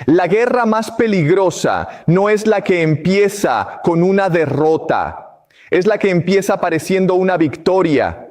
La guerra más peligrosa no es la que empieza con una derrota, es la que empieza pareciendo una victoria.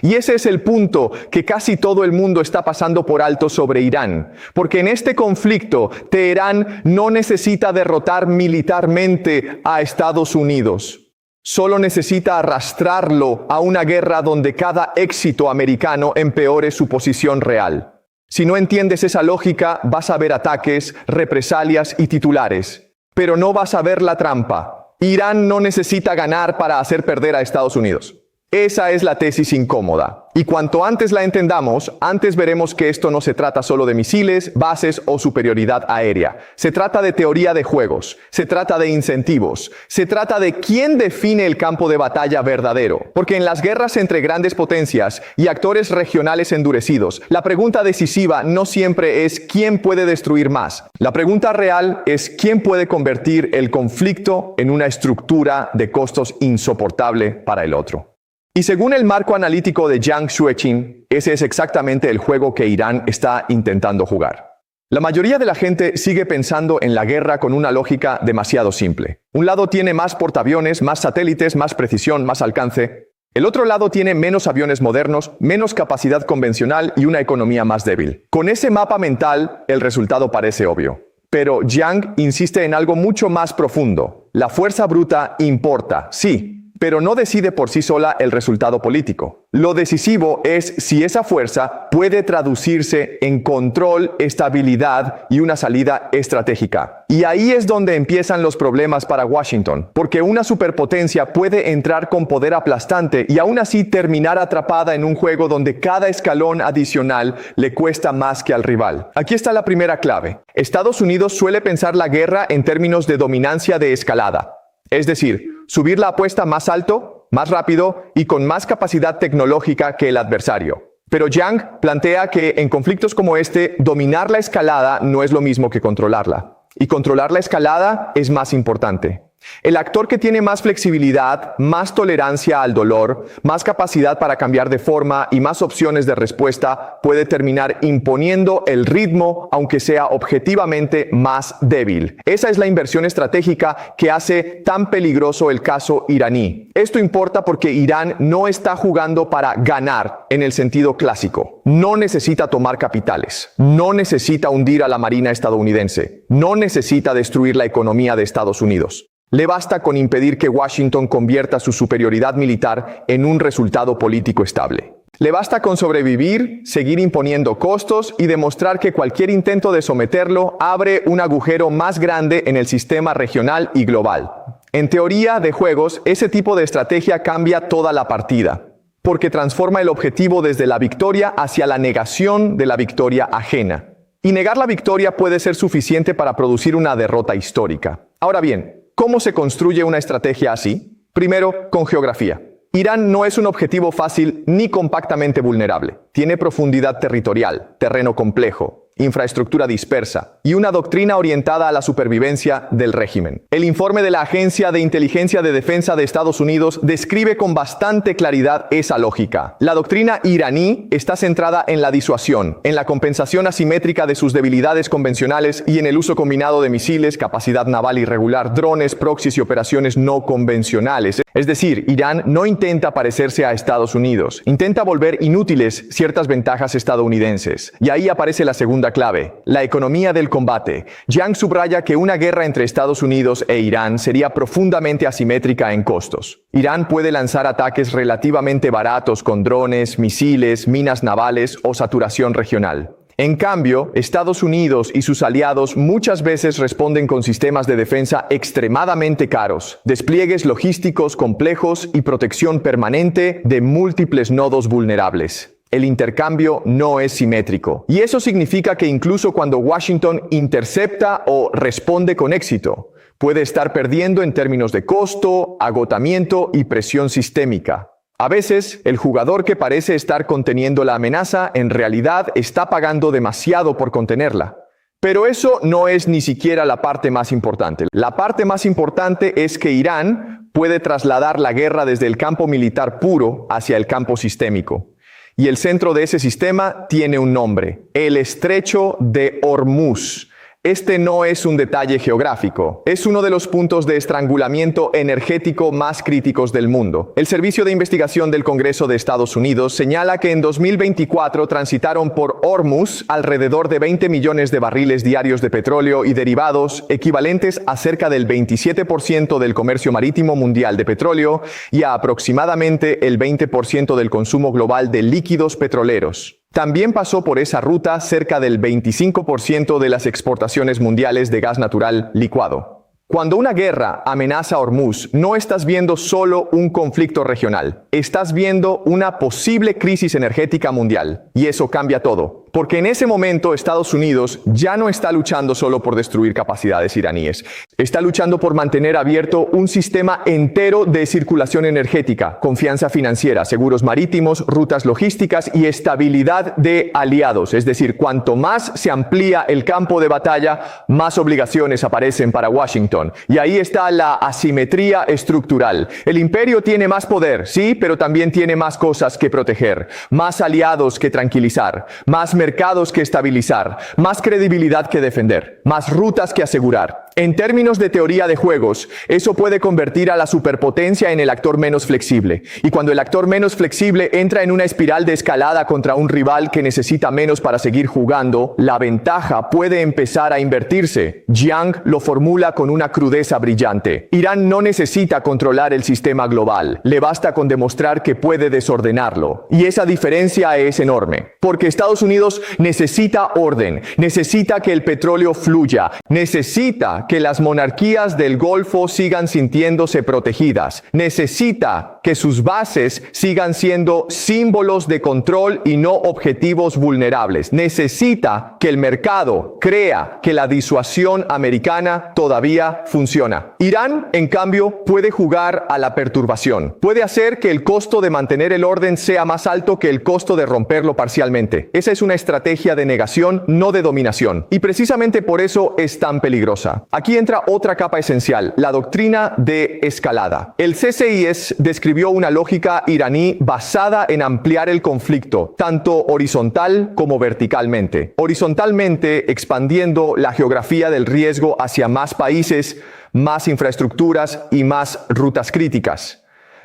Y ese es el punto que casi todo el mundo está pasando por alto sobre Irán, porque en este conflicto Teherán no necesita derrotar militarmente a Estados Unidos. Solo necesita arrastrarlo a una guerra donde cada éxito americano empeore su posición real. Si no entiendes esa lógica, vas a ver ataques, represalias y titulares, pero no vas a ver la trampa. Irán no necesita ganar para hacer perder a Estados Unidos. Esa es la tesis incómoda. Y cuanto antes la entendamos, antes veremos que esto no se trata solo de misiles, bases o superioridad aérea. Se trata de teoría de juegos, se trata de incentivos, se trata de quién define el campo de batalla verdadero. Porque en las guerras entre grandes potencias y actores regionales endurecidos, la pregunta decisiva no siempre es quién puede destruir más. La pregunta real es quién puede convertir el conflicto en una estructura de costos insoportable para el otro. Y según el marco analítico de Zhang Xueqin, ese es exactamente el juego que Irán está intentando jugar. La mayoría de la gente sigue pensando en la guerra con una lógica demasiado simple. Un lado tiene más portaaviones, más satélites, más precisión, más alcance. El otro lado tiene menos aviones modernos, menos capacidad convencional y una economía más débil. Con ese mapa mental, el resultado parece obvio. Pero Zhang insiste en algo mucho más profundo. La fuerza bruta importa, sí, pero no decide por sí sola el resultado político. Lo decisivo es si esa fuerza puede traducirse en control, estabilidad y una salida estratégica. Y ahí es donde empiezan los problemas para Washington, porque una superpotencia puede entrar con poder aplastante y aún así terminar atrapada en un juego donde cada escalón adicional le cuesta más que al rival. Aquí está la primera clave. Estados Unidos suele pensar la guerra en términos de dominancia de escalada. Es decir, subir la apuesta más alto, más rápido y con más capacidad tecnológica que el adversario. Pero Zhang plantea que en conflictos como este, dominar la escalada no es lo mismo que controlarla. Y controlar la escalada es más importante. El actor que tiene más flexibilidad, más tolerancia al dolor, más capacidad para cambiar de forma y más opciones de respuesta puede terminar imponiendo el ritmo, aunque sea objetivamente más débil. Esa es la inversión estratégica que hace tan peligroso el caso iraní. Esto importa porque Irán no está jugando para ganar en el sentido clásico. No necesita tomar capitales, no necesita hundir a la marina estadounidense, no necesita destruir la economía de Estados Unidos. Le basta con impedir que Washington convierta su superioridad militar en un resultado político estable. Le basta con sobrevivir, seguir imponiendo costos y demostrar que cualquier intento de someterlo abre un agujero más grande en el sistema regional y global. En teoría de juegos, ese tipo de estrategia cambia toda la partida, porque transforma el objetivo desde la victoria hacia la negación de la victoria ajena. Y negar la victoria puede ser suficiente para producir una derrota histórica. Ahora bien, ¿cómo se construye una estrategia así? Primero, con geografía. Irán no es un objetivo fácil ni compactamente vulnerable. Tiene profundidad territorial, terreno complejo, infraestructura dispersa y una doctrina orientada a la supervivencia del régimen. El informe de la Agencia de Inteligencia de Defensa de Estados Unidos describe con bastante claridad esa lógica. La doctrina iraní está centrada en la disuasión, en la compensación asimétrica de sus debilidades convencionales y en el uso combinado de misiles, capacidad naval irregular, drones, proxies y operaciones no convencionales. Es decir, Irán no intenta parecerse a Estados Unidos, intenta volver inútiles ciertas ventajas estadounidenses. Y ahí aparece la segunda clave, la economía del combate. Zhang subraya que una guerra entre Estados Unidos e Irán sería profundamente asimétrica en costos. Irán puede lanzar ataques relativamente baratos con drones, misiles, minas navales o saturación regional. En cambio, Estados Unidos y sus aliados muchas veces responden con sistemas de defensa extremadamente caros, despliegues logísticos complejos y protección permanente de múltiples nodos vulnerables. El intercambio no es simétrico. Y eso significa que incluso cuando Washington intercepta o responde con éxito, puede estar perdiendo en términos de costo, agotamiento y presión sistémica. A veces, el jugador que parece estar conteniendo la amenaza en realidad está pagando demasiado por contenerla. Pero eso no es ni siquiera la parte más importante. La parte más importante es que Irán puede trasladar la guerra desde el campo militar puro hacia el campo sistémico. Y el centro de ese sistema tiene un nombre: el Estrecho de Hormuz. Este no es un detalle geográfico, es uno de los puntos de estrangulamiento energético más críticos del mundo. El Servicio de Investigación del Congreso de Estados Unidos señala que en 2024 transitaron por Hormuz alrededor de 20 millones de barriles diarios de petróleo y derivados, equivalentes a cerca del 27% del comercio marítimo mundial de petróleo y a aproximadamente el 20% del consumo global de líquidos petroleros. También pasó por esa ruta cerca del 25% de las exportaciones mundiales de gas natural licuado. Cuando una guerra amenaza a Hormuz, no estás viendo solo un conflicto regional, estás viendo una posible crisis energética mundial. Y eso cambia todo. Porque en ese momento Estados Unidos ya no está luchando solo por destruir capacidades iraníes. Está luchando por mantener abierto un sistema entero de circulación energética, confianza financiera, seguros marítimos, rutas logísticas y estabilidad de aliados. Es decir, cuanto más se amplía el campo de batalla, más obligaciones aparecen para Washington. Y ahí está la asimetría estructural. El imperio tiene más poder, sí, pero también tiene más cosas que proteger, más aliados que tranquilizar, más mercados que estabilizar, más credibilidad que defender, más rutas que asegurar. En términos de teoría de juegos, eso puede convertir a la superpotencia en el actor menos flexible. Y cuando el actor menos flexible entra en una espiral de escalada contra un rival que necesita menos para seguir jugando, la ventaja puede empezar a invertirse. Jiang lo formula con una crudeza brillante. Irán no necesita controlar el sistema global, le basta con demostrar que puede desordenarlo. Y esa diferencia es enorme, porque Estados Unidos necesita orden, necesita que el petróleo fluya, necesita que las monarquías del Golfo sigan sintiéndose protegidas, necesita que sus bases sigan siendo símbolos de control y no objetivos vulnerables, necesita que el mercado crea que la disuasión americana todavía funciona. Irán, en cambio, puede jugar a la perturbación, puede hacer que el costo de mantener el orden sea más alto que el costo de romperlo parcialmente. Esa es una estrategia de negación, no de dominación, y precisamente por eso es tan peligrosa. Aquí entra otra capa esencial, la doctrina de escalada. El CCIS describió una lógica iraní basada en ampliar el conflicto, tanto horizontal como verticalmente. Horizontalmente, expandiendo la geografía del riesgo hacia más países, más infraestructuras y más rutas críticas.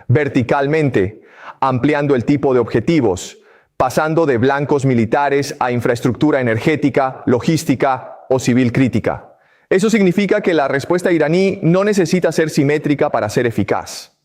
Verticalmente, ampliando el tipo de objetivos, pasando de blancos militares a infraestructura energética, logística o civil crítica. Eso significa que la respuesta iraní no necesita ser simétrica para ser eficaz.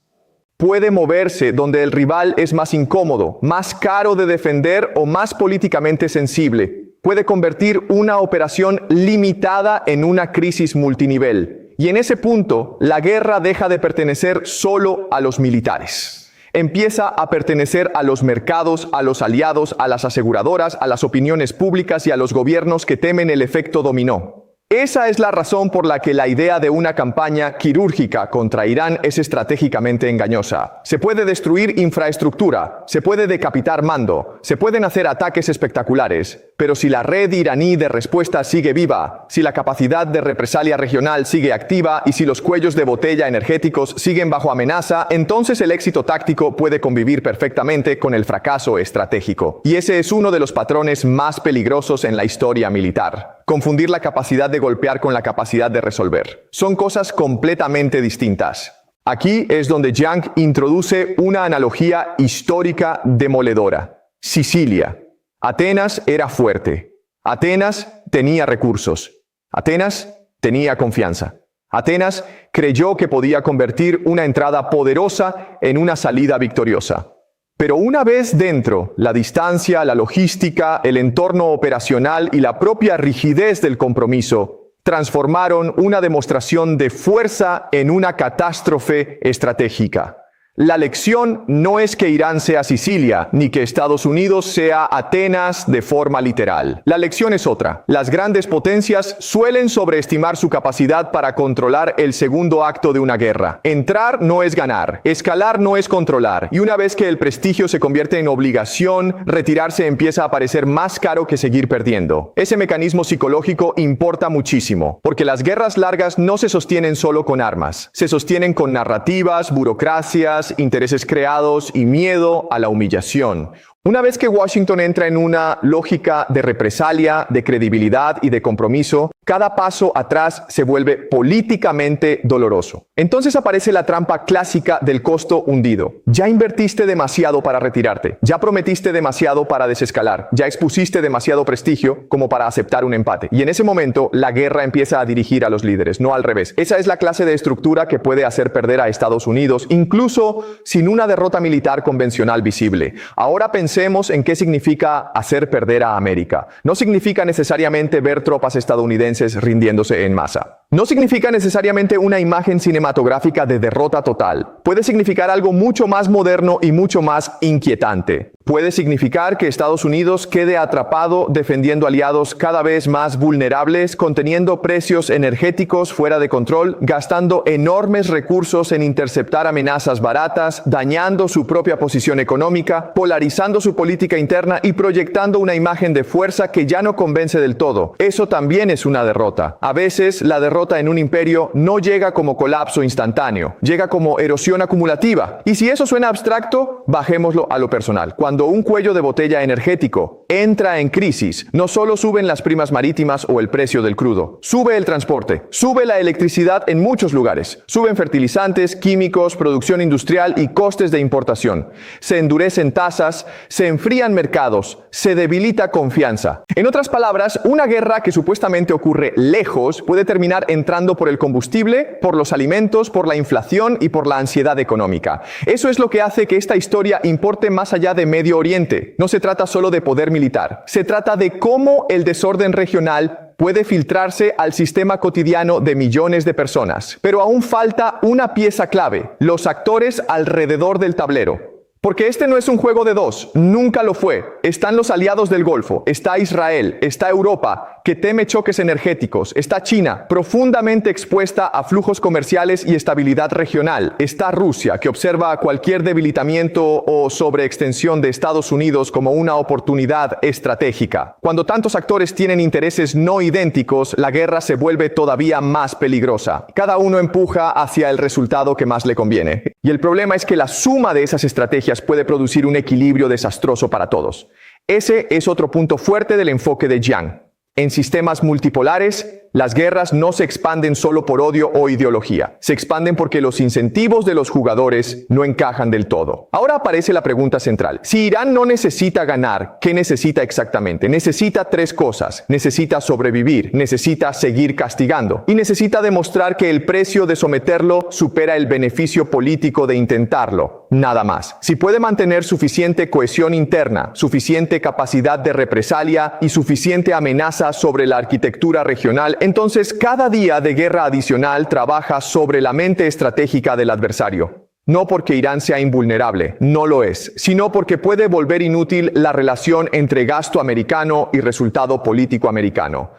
Puede moverse donde el rival es más incómodo, más caro de defender o más políticamente sensible. Puede convertir una operación limitada en una crisis multinivel. Y en ese punto, la guerra deja de pertenecer solo a los militares. Empieza a pertenecer a los mercados, a los aliados, a las aseguradoras, a las opiniones públicas y a los gobiernos que temen el efecto dominó. Esa es la razón por la que la idea de una campaña quirúrgica contra Irán es estratégicamente engañosa. Se puede destruir infraestructura, se puede decapitar mando, se pueden hacer ataques espectaculares, pero si la red iraní de respuesta sigue viva, si la capacidad de represalia regional sigue activa y si los cuellos de botella energéticos siguen bajo amenaza, entonces el éxito táctico puede convivir perfectamente con el fracaso estratégico. Y ese es uno de los patrones más peligrosos en la historia militar. Confundir la capacidad de golpear con la capacidad de resolver. Son cosas completamente distintas. Aquí es donde Jiang introduce una analogía histórica demoledora. Sicilia. Atenas era fuerte. Atenas tenía recursos. Atenas tenía confianza. Atenas creyó que podía convertir una entrada poderosa en una salida victoriosa. Pero una vez dentro, la distancia, la logística, el entorno operacional y la propia rigidez del compromiso transformaron una demostración de fuerza en una catástrofe estratégica. La lección no es que Irán sea Sicilia, ni que Estados Unidos sea Atenas de forma literal. La lección es otra. Las grandes potencias suelen sobreestimar su capacidad para controlar el segundo acto de una guerra. Entrar no es ganar, escalar no es controlar, y una vez que el prestigio se convierte en obligación, retirarse empieza a parecer más caro que seguir perdiendo. Ese mecanismo psicológico importa muchísimo, porque las guerras largas no se sostienen solo con armas, se sostienen con narrativas, burocracias, intereses creados y miedo a la humillación. Una vez que Washington entra en una lógica de represalia, de credibilidad y de compromiso, cada paso atrás se vuelve políticamente doloroso. Entonces aparece la trampa clásica del costo hundido. Ya invertiste demasiado para retirarte, ya prometiste demasiado para desescalar, ya expusiste demasiado prestigio como para aceptar un empate. Y en ese momento la guerra empieza a dirigir a los líderes, no al revés. Esa es la clase de estructura que puede hacer perder a Estados Unidos, incluso sin una derrota militar convencional visible. Ahora pensemos en qué significa hacer perder a América. No significa necesariamente ver tropas estadounidenses rindiéndose en masa. No significa necesariamente una imagen cinematográfica de derrota total. Puede significar algo mucho más moderno y mucho más inquietante. Puede significar que Estados Unidos quede atrapado defendiendo aliados cada vez más vulnerables, conteniendo precios energéticos fuera de control, gastando enormes recursos en interceptar amenazas baratas, dañando su propia posición económica, polarizando su política interna y proyectando una imagen de fuerza que ya no convence del todo. Eso también es una derrota. A veces, la derrota en un imperio no llega como colapso instantáneo, llega como erosión acumulativa. Y si eso suena abstracto, bajémoslo a lo personal. Cuando un cuello de botella energético entra en crisis, no solo suben las primas marítimas o el precio del crudo, sube el transporte, sube la electricidad en muchos lugares, suben fertilizantes, químicos, producción industrial y costes de importación. Se endurecen tasas, se enfrían mercados, se debilita confianza. En otras palabras, una guerra que supuestamente ocurre lejos puede terminar entrando por el combustible, por los alimentos, por la inflación y por la ansiedad económica. Eso es lo que hace que esta historia importe más allá de Medio Oriente. No se trata solo de poder militar, se trata de cómo el desorden regional puede filtrarse al sistema cotidiano de millones de personas. Pero aún falta una pieza clave: los actores alrededor del tablero. Porque este no es un juego de dos, nunca lo fue. Están los aliados del Golfo, está Israel, está Europa, que teme choques energéticos, está China, profundamente expuesta a flujos comerciales y estabilidad regional, está Rusia, que observa cualquier debilitamiento o sobreextensión de Estados Unidos como una oportunidad estratégica. Cuando tantos actores tienen intereses no idénticos, la guerra se vuelve todavía más peligrosa. Cada uno empuja hacia el resultado que más le conviene. Y el problema es que la suma de esas estrategias puede producir un equilibrio desastroso para todos. Ese es otro punto fuerte del enfoque de Jiang. En sistemas multipolares, las guerras no se expanden solo por odio o ideología. Se expanden porque los incentivos de los jugadores no encajan del todo. Ahora aparece la pregunta central. Si Irán no necesita ganar, ¿qué necesita exactamente? Necesita tres cosas. Necesita sobrevivir, necesita seguir castigando y necesita demostrar que el precio de someterlo supera el beneficio político de intentarlo. Nada más. Si puede mantener suficiente cohesión interna, suficiente capacidad de represalia y suficiente amenaza sobre la arquitectura regional, entonces cada día de guerra adicional trabaja sobre la mente estratégica del adversario. No porque Irán sea invulnerable, no lo es, sino porque puede volver inútil la relación entre gasto americano y resultado político americano.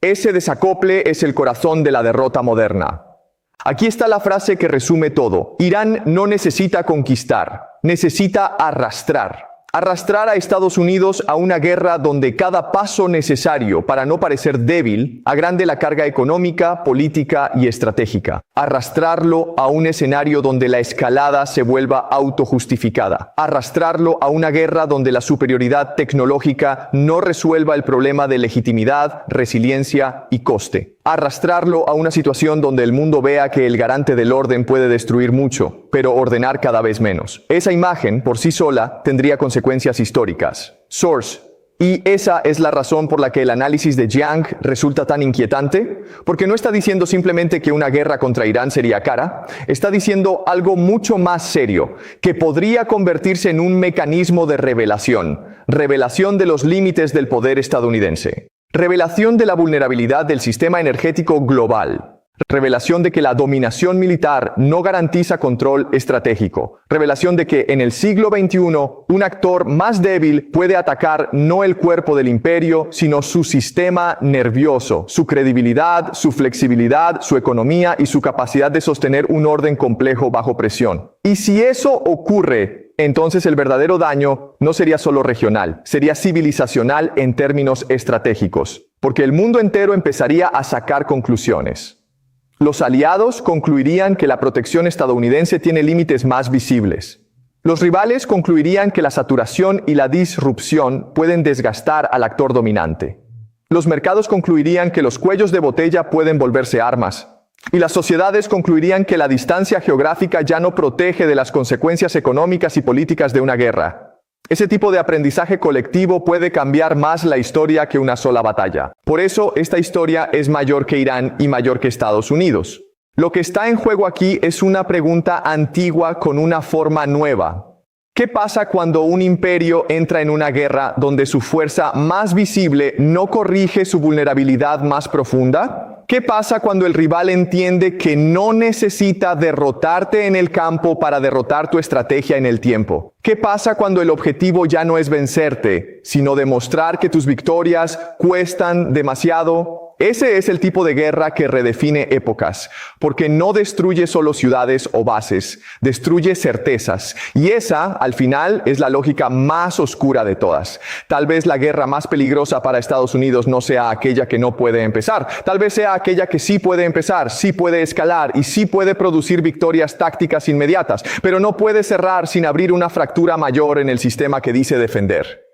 Ese desacople es el corazón de la derrota moderna. Aquí está la frase que resume todo. Irán no necesita conquistar, necesita arrastrar. Arrastrar a Estados Unidos a una guerra donde cada paso necesario para no parecer débil agrande la carga económica, política y estratégica. Arrastrarlo a un escenario donde la escalada se vuelva autojustificada. Arrastrarlo a una guerra donde la superioridad tecnológica no resuelva el problema de legitimidad, resiliencia y coste. Arrastrarlo a una situación donde el mundo vea que el garante del orden puede destruir mucho, pero ordenar cada vez menos. Esa imagen, por sí sola, tendría consecuencias históricas. Source. Y esa es la razón por la que el análisis de Jiang resulta tan inquietante, porque no está diciendo simplemente que una guerra contra Irán sería cara, está diciendo algo mucho más serio, que podría convertirse en un mecanismo de revelación de los límites del poder estadounidense. Revelación de la vulnerabilidad del sistema energético global. Revelación de que la dominación militar no garantiza control estratégico. Revelación de que en el siglo XXI un actor más débil puede atacar no el cuerpo del imperio, sino su sistema nervioso, su credibilidad, su flexibilidad, su economía y su capacidad de sostener un orden complejo bajo presión. Y si eso ocurre, entonces el verdadero daño no sería solo regional, sería civilizacional en términos estratégicos, porque el mundo entero empezaría a sacar conclusiones. Los aliados concluirían que la protección estadounidense tiene límites más visibles. Los rivales concluirían que la saturación y la disrupción pueden desgastar al actor dominante. Los mercados concluirían que los cuellos de botella pueden volverse armas. Y las sociedades concluirían que la distancia geográfica ya no protege de las consecuencias económicas y políticas de una guerra. Ese tipo de aprendizaje colectivo puede cambiar más la historia que una sola batalla. Por eso, esta historia es mayor que Irán y mayor que Estados Unidos. Lo que está en juego aquí es una pregunta antigua con una forma nueva. ¿Qué pasa cuando un imperio entra en una guerra donde su fuerza más visible no corrige su vulnerabilidad más profunda? ¿Qué pasa cuando el rival entiende que no necesita derrotarte en el campo para derrotar tu estrategia en el tiempo? ¿Qué pasa cuando el objetivo ya no es vencerte, sino demostrar que tus victorias cuestan demasiado? Ese es el tipo de guerra que redefine épocas, porque no destruye solo ciudades o bases, destruye certezas. Y esa, al final, es la lógica más oscura de todas. Tal vez la guerra más peligrosa para Estados Unidos no sea aquella que no puede empezar. Tal vez sea aquella que sí puede empezar, sí puede escalar y sí puede producir victorias tácticas inmediatas, pero no puede cerrar sin abrir una fractura mayor en el sistema que dice defender.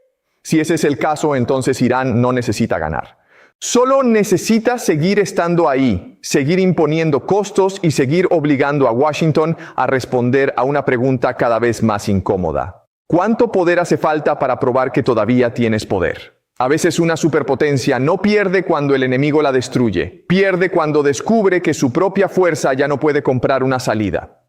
Si ese es el caso, entonces Irán no necesita ganar. Solo necesita seguir estando ahí, seguir imponiendo costos y seguir obligando a Washington a responder a una pregunta cada vez más incómoda. ¿Cuánto poder hace falta para probar que todavía tienes poder? A veces una superpotencia no pierde cuando el enemigo la destruye, pierde cuando descubre que su propia fuerza ya no puede comprar una salida.